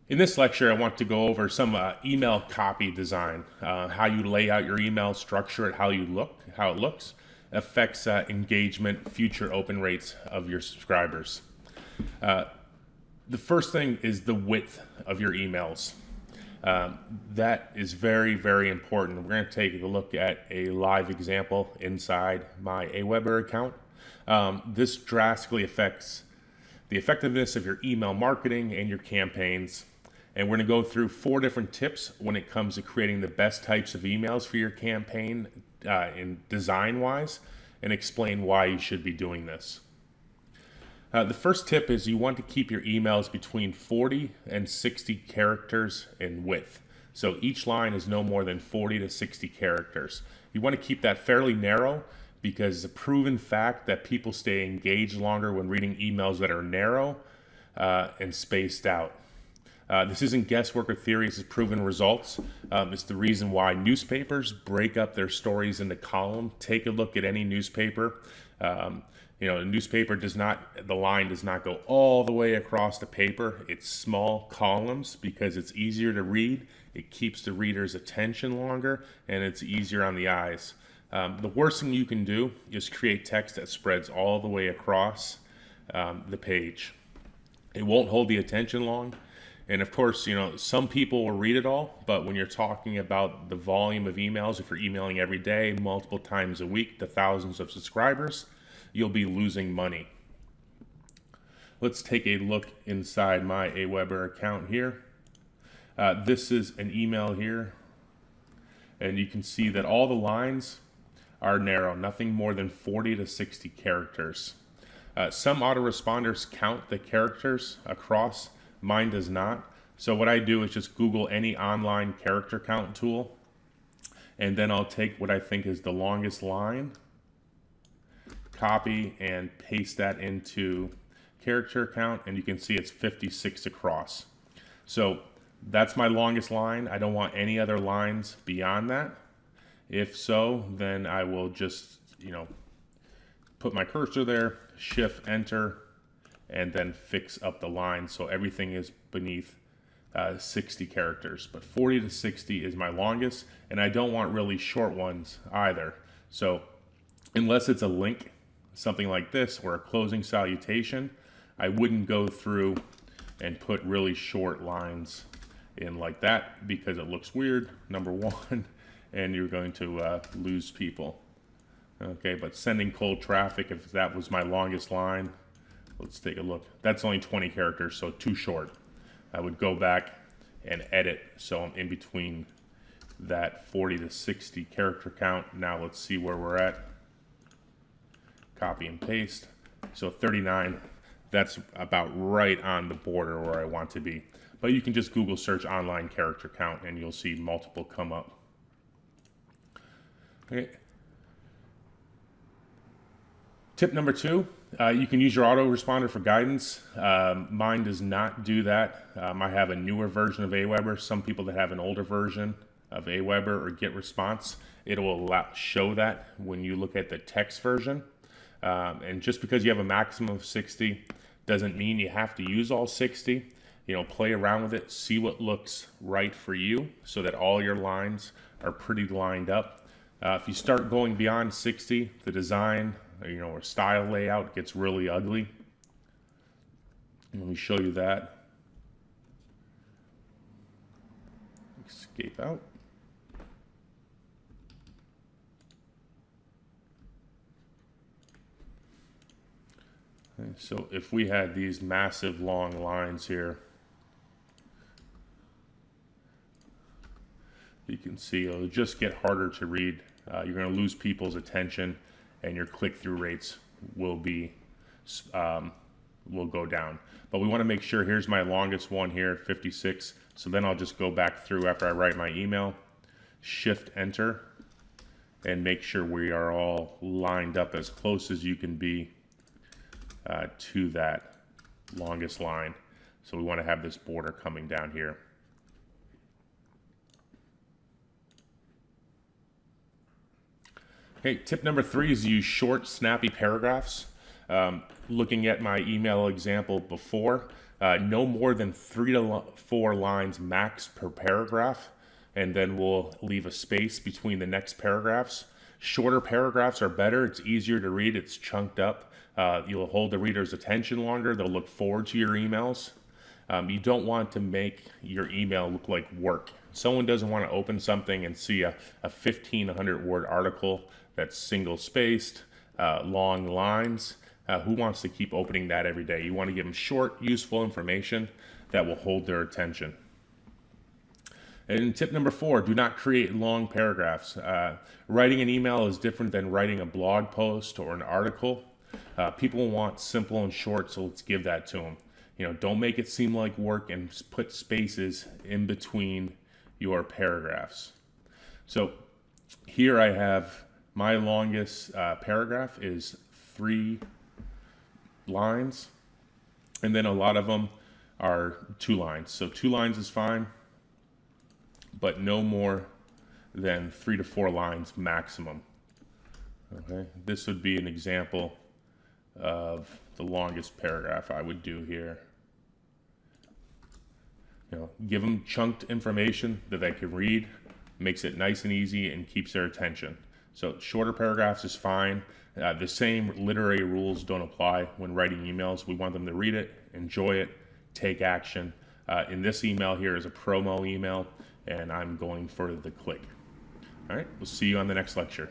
In this lecture, I want to go over some email copy design, how you lay out your email, structure it, how it looks, affects engagement, future open rates of your subscribers. The first thing is the width of your emails. That is very, very important. We're going to take a look at a live example inside my Aweber account. This drastically affects the effectiveness of your email marketing and your campaigns. And we're going to go through 4 different tips when it comes to creating the best types of emails for your campaign in design-wise, and explain why you should be doing this. The first tip is you want to keep your emails between 40 and 60 characters in width. So each line is no more than 40 to 60 characters. You want to keep that fairly narrow because it's a proven fact that people stay engaged longer when reading emails that are narrow and spaced out. This isn't guesswork or theory, this is proven results. It's the reason why newspapers break up their stories into columns. Take a look at any newspaper. A newspaper the line does not go all the way across the paper. It's small columns because it's easier to read. It keeps the reader's attention longer, and it's easier on the eyes. The worst thing you can do is create text that spreads all the way across the page. It won't hold the attention long. And of course, some people will read it all, but when you're talking about the volume of emails, if you're emailing every day, multiple times a week to thousands of subscribers, you'll be losing money. Let's take a look inside my Aweber account here. This is an email here, and you can see that all the lines are narrow, nothing more than 40 to 60 characters. Some autoresponders count the characters across. Mine does not. So what I do is just Google any online character count tool, and then I'll take what I think is the longest line, copy and paste that into character count, and you can see it's 56 across. So that's my longest line. I don't want any other lines beyond that. If so, then I will just put my cursor there, shift enter, and then fix up the line so everything is beneath 60 characters. But 40 to 60 is my longest, and I don't want really short ones either. So unless it's a link, something like this, or a closing salutation, I wouldn't go through and put really short lines in like that because it looks weird, number one, and you're going to lose people. Okay, but sending cold traffic, if that was my longest line, let's take a look. That's only 20 characters, so too short. I would go back and edit, so I'm in between that 40 to 60 character count. Now let's see where we're at. Copy and paste. So 39, that's about right on the border where I want to be. But you can just Google search online character count and you'll see multiple come up. Okay. Tip number 2, you can use your autoresponder for guidance. Mine does not do that. I have a newer version of Aweber. Some people that have an older version of Aweber or GetResponse, it will show that when you look at the text version. And just because you have a maximum of 60 doesn't mean you have to use all 60. Play around with it, see what looks right for you so that all your lines are pretty lined up. If you start going beyond 60, the design or style layout gets really ugly. Let me show you that. Escape out. Okay, so if we had these massive long lines here, you can see it'll just get harder to read. You're going to lose people's attention, and your click-through rates will go down. But we want to make sure, here's my longest one here, 56. So then I'll just go back through after I write my email, shift enter, and make sure we are all lined up as close as you can be to that longest line. So we want to have this border coming down here. Okay, tip number 3 is use short, snappy paragraphs. Looking at my email example before, No more than 3 to 4 lines max per paragraph, and then we'll leave a space between the next paragraphs. Shorter paragraphs are better. It's easier to read. It's chunked up. You'll hold the reader's attention longer. They'll look forward to your emails. You don't want to make your email look like work. Someone doesn't want to open something and see a 1,500 word article that's single spaced, long lines. Who wants to keep opening that every day? You want to give them short, useful information that will hold their attention. And tip number 4, do not create long paragraphs. Writing an email is different than writing a blog post or an article. People want simple and short, so let's give that to them. Don't make it seem like work, and put spaces in between your paragraphs. So here I have my longest paragraph is 3 lines, and then a lot of them are 2 lines. So 2 lines is fine, but no more than 3 to 4 lines maximum. Okay, this would be an example of the longest paragraph I would do here. Give them chunked information that they can read, makes it nice and easy, and keeps their attention. So shorter paragraphs is fine. The same literary rules don't apply when writing emails. We want them to read it, enjoy it, take action. In this email here is a promo email, and I'm going for the click. All right, we'll see you on the next lecture.